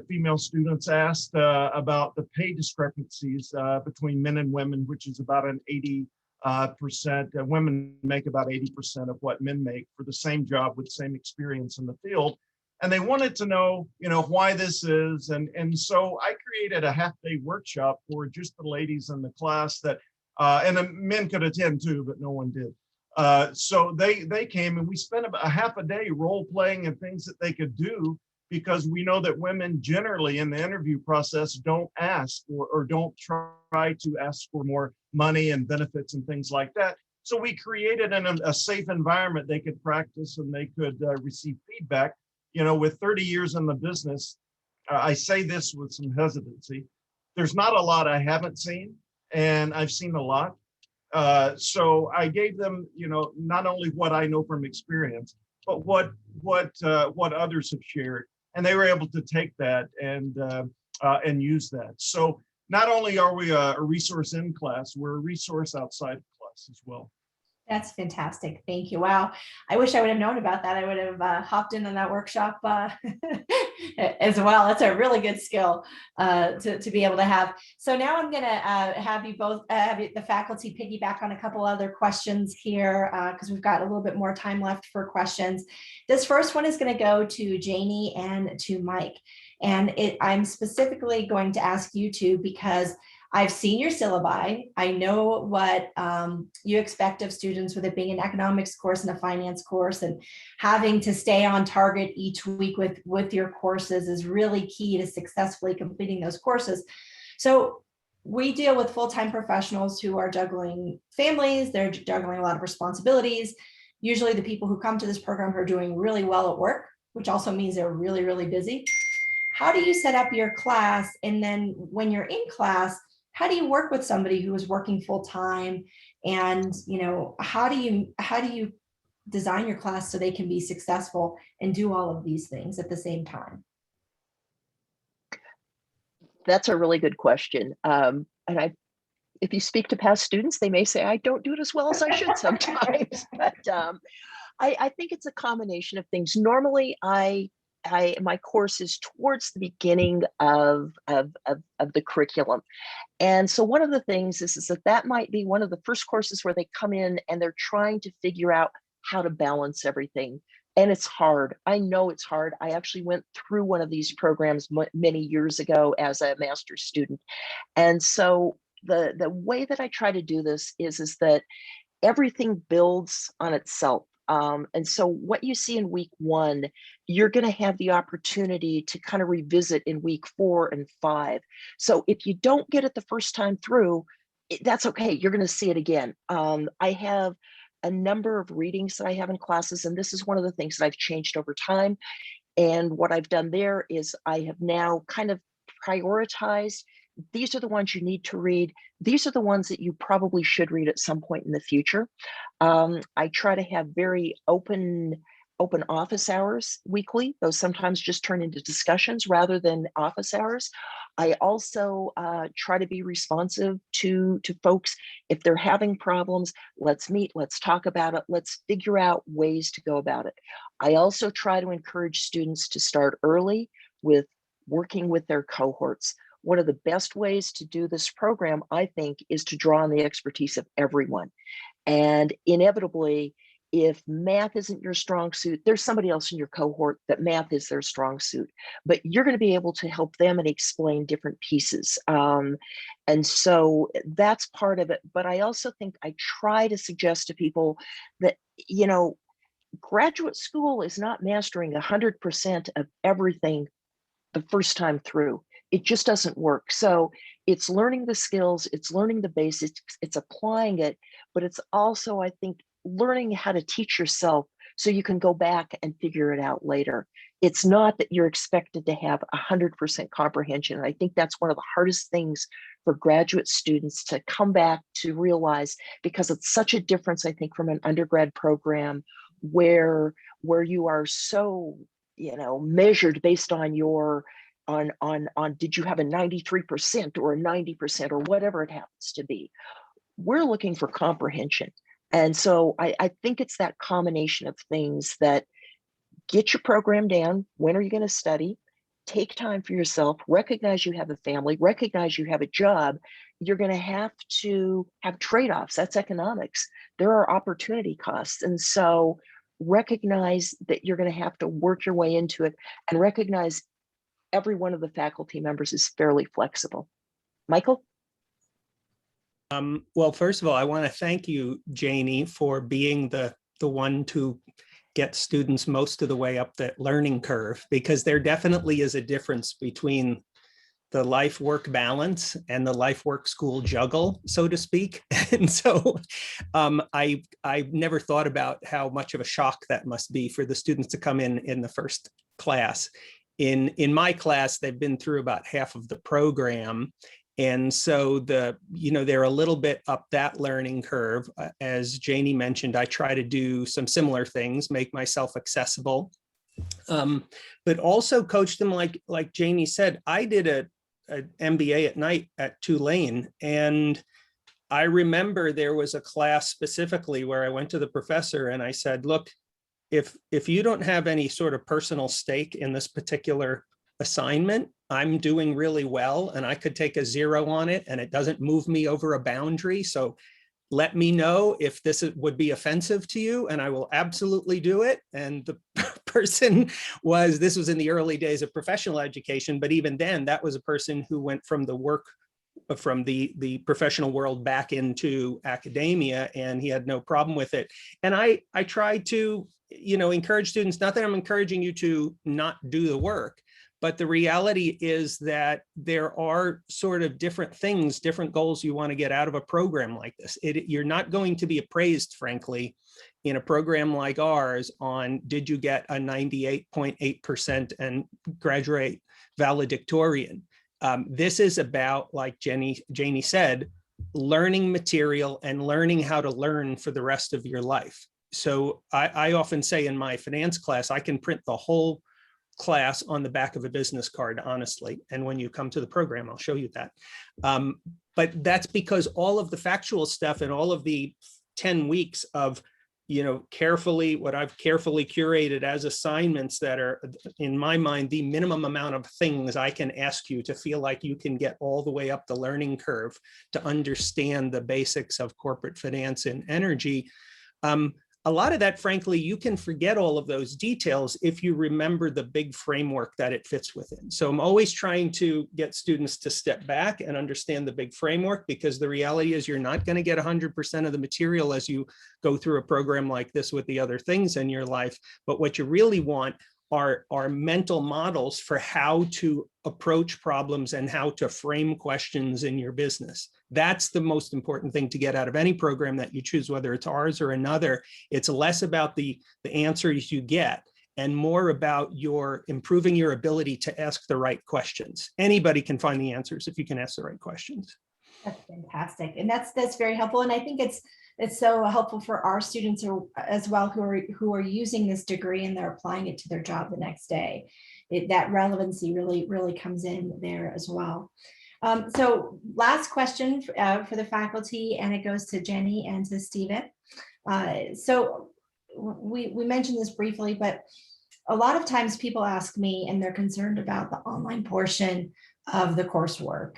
female students asked about the pay discrepancies between men and women, which is about an 80%. Women make about 80% of what men make for the same job with same experience in the field. And they wanted to know, why this is. And so I created a half-day workshop for just the ladies in the class that, and the men could attend too, but no one did. So they came and we spent about a half a day role playing and things that they could do, because we know that women generally in the interview process don't ask or don't try to ask for more money and benefits and things like that. So we created a safe environment they could practice and they could receive feedback. With 30 years in the business, I say this with some hesitancy. There's not a lot I haven't seen, and I've seen a lot. So I gave them, not only what I know from experience, but what others have shared, and they were able to take that and use that. So not only are we a resource in class, we're a resource outside of class as well. That's fantastic. Thank you. Wow. I wish I would have known about that. I would have hopped in on that workshop as well. That's a really good skill to be able to have. So now I'm going to have you both, the faculty piggyback on a couple other questions here because we've got a little bit more time left for questions. This first one is going to go to Janie and to Mike. And I'm specifically going to ask you two because I've seen your syllabi. I know what you expect of students with it being an economics course and a finance course, and having to stay on target each week with your courses is really key to successfully completing those courses. So we deal with full-time professionals who are juggling families, they're juggling a lot of responsibilities. Usually the people who come to this program are doing really well at work, which also means they're really, really busy. How do you set up your class? And then when you're in class, how do you work with somebody who is working full time? And how do you design your class so they can be successful and do all of these things at the same time? That's a really good question. And if you speak to past students, they may say, I don't do it as well as I should sometimes. But I think it's a combination of things. Normally, my course is towards the beginning of the curriculum. And so one of the things is that might be one of the first courses where they come in and they're trying to figure out how to balance everything. And it's hard. I know it's hard. I actually went through one of these programs many years ago as a master's student. And so the way that I try to do this is that everything builds on itself. And so what you see in week 1, you're going to have the opportunity to kind of revisit in week 4 and 5. So if you don't get it the first time through, that's okay. You're going to see it again. I have a number of readings that I have in classes, and this is one of the things that I've changed over time. And what I've done there is I have now kind of prioritized. These are the ones you need to read. These are the ones that you probably should read at some point in the future. I try to have very open office hours weekly. Those sometimes just turn into discussions rather than office hours. I also try to be responsive to folks. If they're having problems, let's meet, let's talk about it, let's figure out ways to go about it. I also try to encourage students to start early with working with their cohorts. One of the best ways to do this program, I think, is to draw on the expertise of everyone. And inevitably, if math isn't your strong suit, there's somebody else in your cohort that math is their strong suit, but you're going to be able to help them and explain different pieces. And so that's part of it. But I also think I try to suggest to people that, graduate school is not mastering 100% of everything the first time through. It just doesn't work. So it's learning the skills, it's learning the basics, it's applying it, but it's also, I think, learning how to teach yourself so you can go back and figure it out later. It's not that you're expected to have 100% comprehension. And I think that's one of the hardest things for graduate students to come back to realize, because it's such a difference, I think, from an undergrad program where you are so, measured based on your on did you have a 93% or a 90% or whatever it happens to be. We're looking for comprehension. And so I think it's that combination of things that get your program down. When are you going to study? Take time for yourself, recognize you have a family, recognize you have a job. You're going to have trade-offs. That's economics. There are opportunity costs. And so recognize that you're going to have to work your way into it, and recognize every one of the faculty members is fairly flexible. Michael? Well, first of all, I want to thank you, Janie, for being the one to get students most of the way up the learning curve, because there definitely is a difference between the life-work balance and the life-work school juggle, so to speak. And so I never thought about how much of a shock that must be for the students to come in the first class. In my class, they've been through about half of the program. And so they're a little bit up that learning curve. As Janie mentioned, I try to do some similar things, make myself accessible, but also coach them like Janie said. I did an MBA at night at Tulane, and I remember there was a class specifically where I went to the professor and I said, look, if you don't have any sort of personal stake in this particular assignment, I'm doing really well and I could take a 0 on it and it doesn't move me over a boundary. So let me know if this would be offensive to you and I will absolutely do it. And the person this was in the early days of professional education, but even then that was a person who went from the professional world back into academia, and he had no problem with it. And I try to, encourage students, not that I'm encouraging you to not do the work, but the reality is that there are sort of different things, different goals you want to get out of a program like this. You're not going to be appraised, frankly, in a program like ours on did you get a 98.8% and graduate valedictorian. This is about, like Janie said, learning material and learning how to learn for the rest of your life. So I often say in my finance class, I can print the whole class on the back of a business card, honestly. And when you come to the program, I'll show you that. But that's because all of the factual stuff and all of the 10 weeks of, what I've carefully curated as assignments that are, in my mind, the minimum amount of things I can ask you to feel like you can get all the way up the learning curve to understand the basics of corporate finance and energy. A lot of that, frankly, you can forget all of those details if you remember the big framework that it fits within. So I'm always trying to get students to step back and understand the big framework, because the reality is you're not going to get 100% of the material as you go through a program like this with the other things in your life. But what you really want are mental models for how to approach problems and how to frame questions in your business. That's the most important thing to get out of any program that you choose, whether it's ours or another. It's less about the answers you get and more about improving your ability to ask the right questions. Anybody can find the answers if you can ask the right questions. That's fantastic. And that's very helpful. And I think it's so helpful for our students as well who are using this degree and they're applying it to their job the next day. That relevancy really comes in there as well. So last question for the faculty, and it goes to Jenny and to Stephen. So we mentioned this briefly, but a lot of times people ask me and they're concerned about the online portion of the coursework.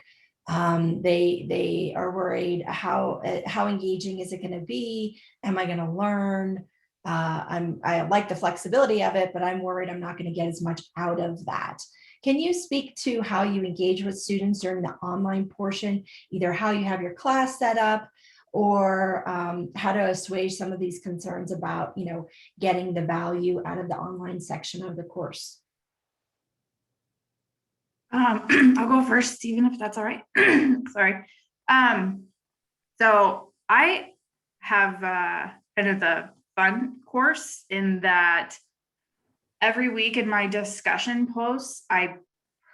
They are worried how engaging is it going to be? Am I going to learn? I like the flexibility of it, but I'm worried I'm not going to get as much out of that. Can you speak to how you engage with students during the online portion, either how you have your class set up or how to assuage some of these concerns about, getting the value out of the online section of the course? I'll go first, Stephen, if that's all right. Sorry. So I have kind of the fun course in that every week in my discussion posts, I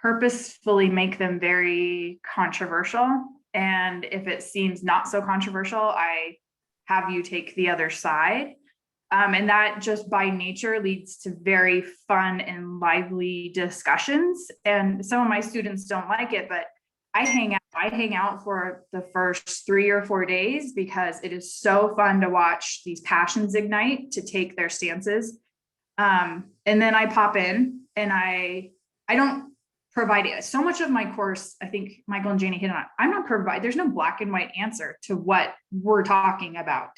purposefully make them very controversial. And if it seems not so controversial, I have you take the other side. And that just by nature leads to very fun and lively discussions. And some of my students don't like it, but I hang out for the first 3 or 4 days because it is so fun to watch these passions ignite to take their stances. And then I pop in and I don't provide it. So much of my course, I think Michael and Janie hit on, there's no black and white answer to what we're talking about.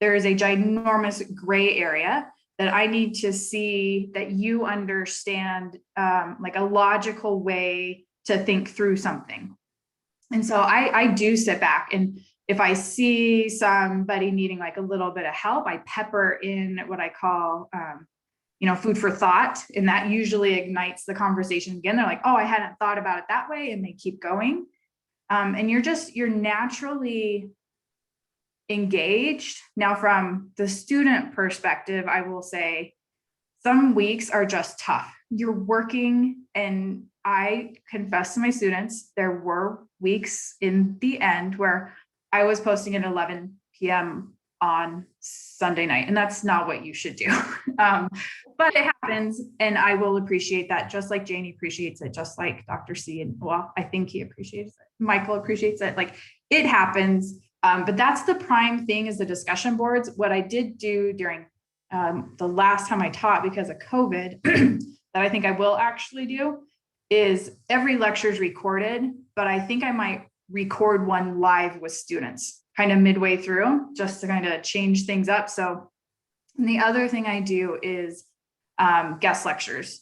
There is a ginormous gray area that I need to see that you understand, like a logical way to think through something. And so I do sit back, and if I see somebody needing like a little bit of help, I pepper in what I call, food for thought. And that usually ignites the conversation again. They're like, oh, I hadn't thought about it that way. And they keep going. And you're naturally engaged. Now, from the student perspective, I will say some weeks are just tough. You're working, and I confess to my students, there were weeks in the end where I was posting at 11 p.m. on Sunday night, and that's not what you should do. But it happens, and I will appreciate that, just like Janie appreciates it, just like Dr. C, and well, I think he appreciates it. Michael appreciates it. Like, it happens. But that's the prime thing, is the discussion boards. What I did do during the last time I taught because of COVID that I think I will actually do is every lecture is recorded, but I think I might record one live with students kind of midway through just to kind of change things up. So the other thing I do is guest lectures.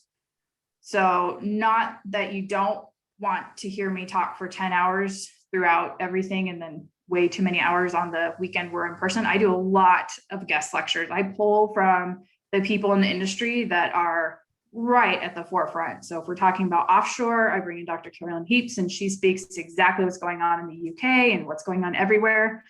So not that you don't want to hear me talk for 10 hours throughout everything and then way too many hours on the weekend we're in person. I do a lot of guest lectures. I pull from the people in the industry that are right at the forefront. So if we're talking about offshore, I bring in Dr. Carolyn Heaps, and she speaks to exactly what's going on in the UK and what's going on everywhere.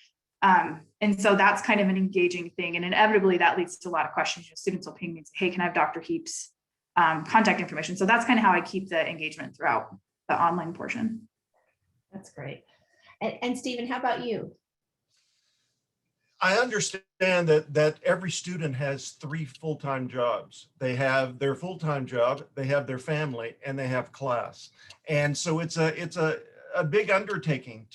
And so that's kind of an engaging thing. And inevitably that leads to a lot of questions. Students will ping me and say, hey, can I have Dr. Heaps' contact information? So that's kind of how I keep the engagement throughout the online portion. That's great. And Stephen, how about you? I understand that every student has 3 full-time jobs. They have their full-time job, they have their family, and they have class. And so it's a big undertaking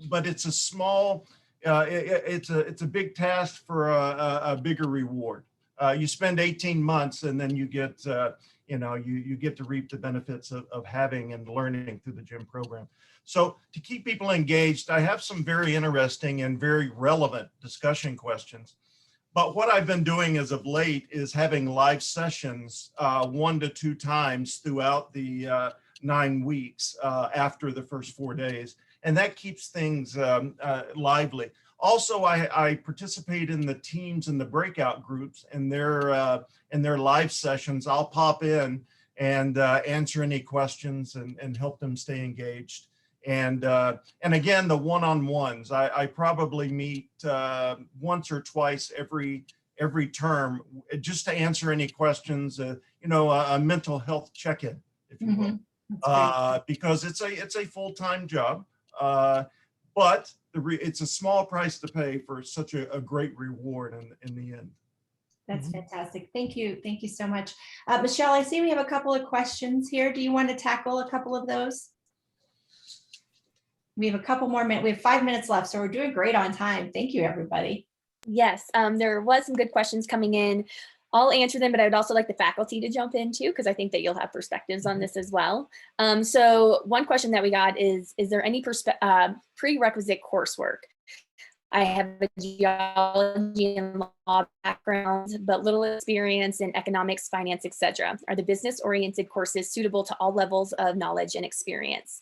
but it's a small, it's a big task for a bigger reward. You spend 18 months and then you get, you get to reap the benefits of having and learning through the GYM program. So to keep people engaged, I have some very interesting and very relevant discussion questions. But what I've been doing as of late is having live sessions 1 to 2 times throughout the 9 weeks after the first 4 days. And that keeps things lively. Also, I participate in the teams and the breakout groups and their live sessions. I'll pop in and answer any questions and help them stay engaged. And again, the one-on-ones, I probably meet once or twice every term just to answer any questions, a mental health check-in, if you will, because it's a full-time job, but it's a small price to pay for such a great reward in the end. That's fantastic. Thank you. Thank you so much. Michelle, I see we have a couple of questions here. Do you want to tackle a couple of those? We have a couple more minutes. We have 5 minutes left, so we're doing great on time. Thank you, everybody. Yes, there was some good questions coming in. I'll answer them, but I would also like the faculty to jump in too, because I think that you'll have perspectives on this as well. So one question that we got is there any prerequisite coursework? I have a geology and law background, but little experience in economics, finance, etc. Are the business-oriented courses suitable to all levels of knowledge and experience?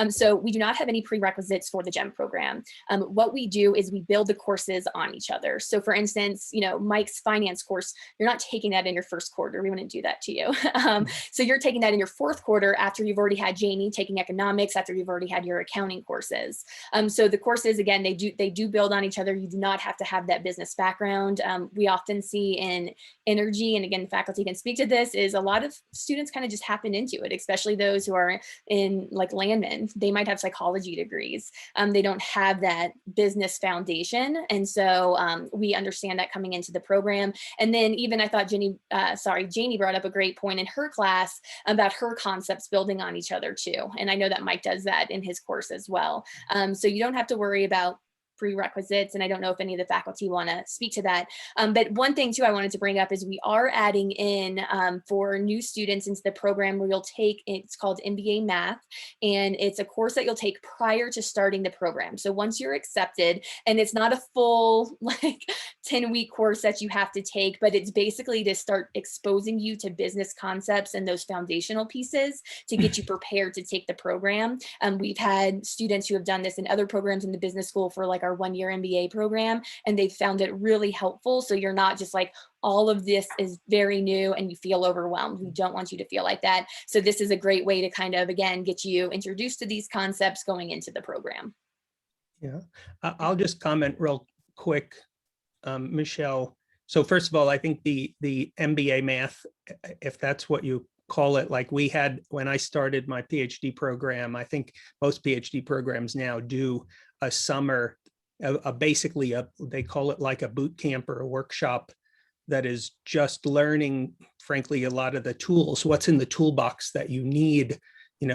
So we do not have any prerequisites for the GEM program. What we do is we build the courses on each other. So for instance, Mike's finance course, you're not taking that in your first quarter. We wouldn't do that to you. So you're taking that in your fourth quarter after you've already had Janie taking economics, after you've already had your accounting courses. So the courses, again, they do build on each other. You do not have to have that business background. We often see in energy, and again, faculty can speak to this, is a lot of students kind of just happen into it, especially those who are in like landmen. They might have psychology degrees. They don't have that business foundation. And so we understand that coming into the program. And then even I thought Janie brought up a great point in her class about her concepts building on each other too. And I know that Mike does that in his course as well. So you don't have to worry about prerequisites, and I don't know if any of the faculty want to speak to that. But one thing too I wanted to bring up is we are adding in for new students into the program where you'll take, it's called MBA Math, and it's a course that you'll take prior to starting the program. So once you're accepted, and it's not a full like 10-week course that you have to take, but it's basically to start exposing you to business concepts and those foundational pieces to get you prepared to take the program. We've had students who have done this in other programs in the business school for like our one-year MBA program, and they found it really helpful. So you're not just like, all of this is very new and you feel overwhelmed. We don't want you to feel like that. So this is a great way to kind of, again, get you introduced to these concepts going into the program. Yeah, I'll just comment real quick, Michelle. So first of all, I think the MBA Math, if that's what you call it, like we had when I started my PhD program, I think most PhD programs now do a summer, basically they call it like a boot camp or a workshop that is just learning, frankly, a lot of the tools, what's in the toolbox that you need,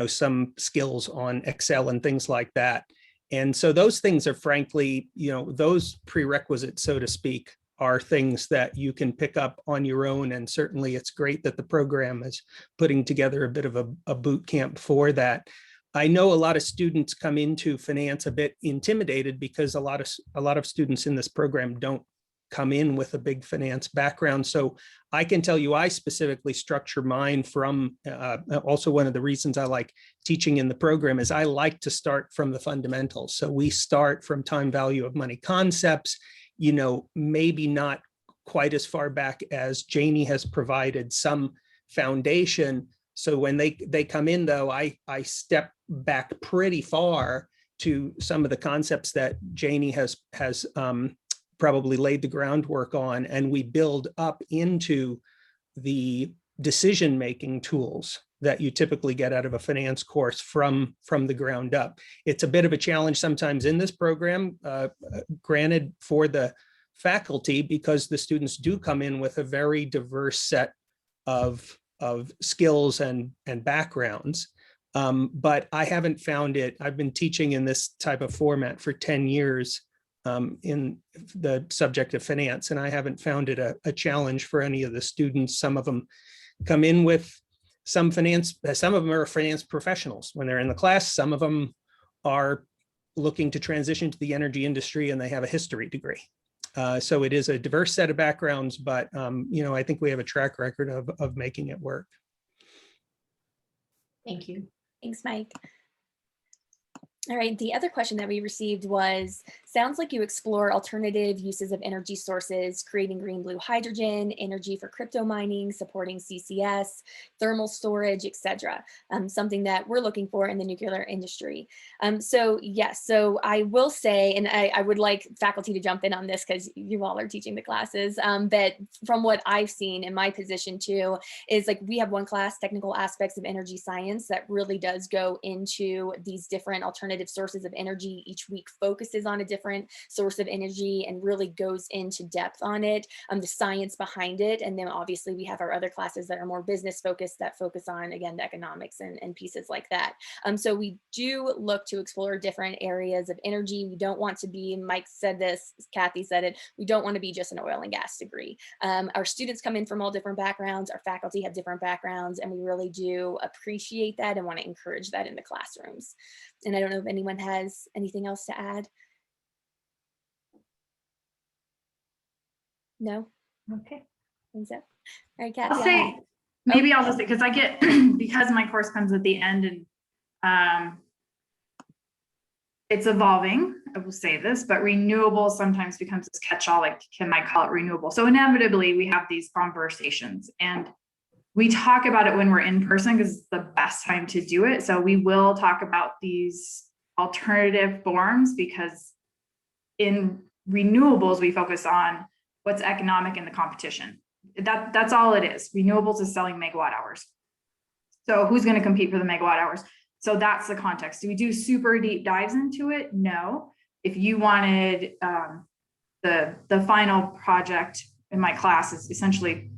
some skills on Excel and things like that. And so those things are frankly, those prerequisites, so to speak, are things that you can pick up on your own. And certainly it's great that the program is putting together a bit of a boot camp for that. I know a lot of students come into finance a bit intimidated because a lot of students in this program don't come in with a big finance background. So I can tell you, I specifically structure mine from, also one of the reasons I like teaching in the program is I like to start from the fundamentals. So we start from time value of money concepts, maybe not quite as far back as Janie has provided some foundation. So when they come in though, I step back pretty far to some of the concepts that Janie has probably laid the groundwork on, and we build up into the decision-making tools that you typically get out of a finance course from the ground up. It's a bit of a challenge sometimes in this program, granted for the faculty, because the students do come in with a very diverse set of skills and backgrounds. But I haven't found it, I've been teaching in this type of format for 10 years in the subject of finance, and I haven't found it a challenge for any of the students. Some of them come in with some of them are finance professionals when they're in the class. Some of them are looking to transition to the energy industry and they have a history degree. So it is a diverse set of backgrounds, but I think we have a track record of making it work. Thank you. Thanks, Mike. All right, the other question that we received was, sounds like you explore alternative uses of energy sources, creating green blue hydrogen, energy for crypto mining, supporting CCS, thermal storage, etc. Something that we're looking for in the nuclear industry. So yes, so I will say, and I would like faculty to jump in on this because you all are teaching the classes, but from what I've seen in my position too, is like we have one class, technical aspects of energy science, that really does go into these different alternative sources of energy. Each week focuses on a different source of energy and really goes into depth on it, the science behind it. And then obviously we have our other classes that are more business focused, that focus on, again, the economics and pieces like that. So we do look to explore different areas of energy. We don't want to be, Mike said this, Kathy said it, we don't want to be just an oil and gas degree. Our students come in from all different backgrounds, our faculty have different backgrounds, and we really do appreciate that and want to encourage that in the classrooms. And I don't know if anyone has anything else to add. No, Okay. I think so. All right, I'll Kathy. say, maybe I'll just say, because I get, because my course comes at the end and it's evolving, I will say this, but renewable sometimes becomes this catch-all, like, can I call it renewable? So inevitably we have these conversations and we talk about it when we're in person because it's the best time to do it. So we will talk about these alternative forms because in renewables, we focus on what's economic in the competition. That's all it is. Renewables is selling megawatt hours. So who's going to compete for the megawatt hours? So that's the context. Do we do super deep dives into it? No. If you wanted the final project in my class is essentially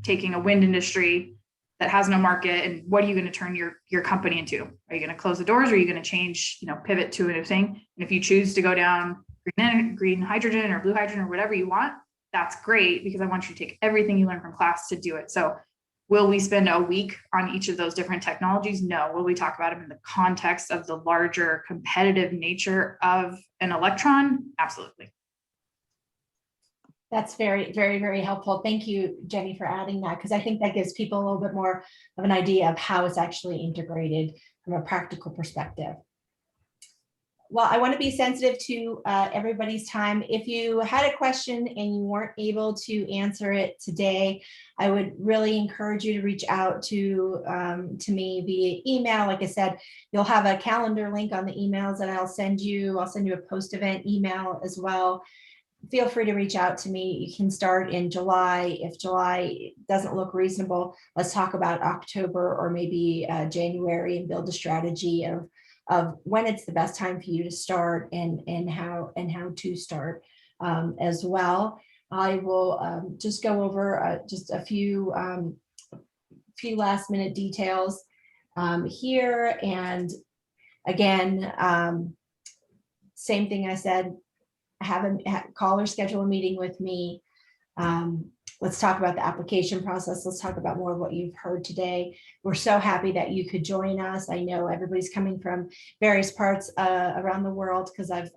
taking a wind industry that has no market and what are you going to turn your company into? Are you going to close the doors? Or are you going to change, pivot to a new thing? And if you choose to go down green hydrogen or blue hydrogen or whatever you want, that's great because I want you to take everything you learn from class to do it. So will we spend a week on each of those different technologies? No. Will we talk about them in the context of the larger competitive nature of an electron? Absolutely. That's very, very, very helpful. Thank you, Jenny, for adding that, because I think that gives people a little bit more of an idea of how it's actually integrated from a practical perspective. Well, I want to be sensitive to everybody's time. If you had a question and you weren't able to answer it today, I would really encourage you to reach out to me via email. Like I said, you'll have a calendar link on the emails that I'll send you. I'll send you a post-event email as well. Feel free to reach out to me. You can start in July. If July doesn't look reasonable, let's talk about October or maybe January and build a strategy of when it's the best time for you to start and how to start as well. I will just go over just a few last minute details here. And again, same thing I said, have a call or schedule a meeting with me. Let's talk about the application process. Let's talk about more of what you've heard today. We're so happy that you could join us. I know everybody's coming from various parts around the world because I've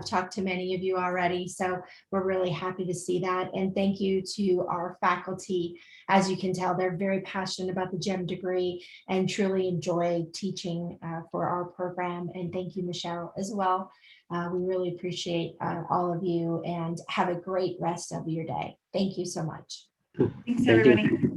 talked to many of you already. So we're really happy to see that. And thank you to our faculty. As you can tell, they're very passionate about the GEM degree and truly enjoy teaching for our program. And thank you, Michelle, as well. We really appreciate all of you and have a great rest of your day. Thank you so much. Thanks, Thank you. everybody.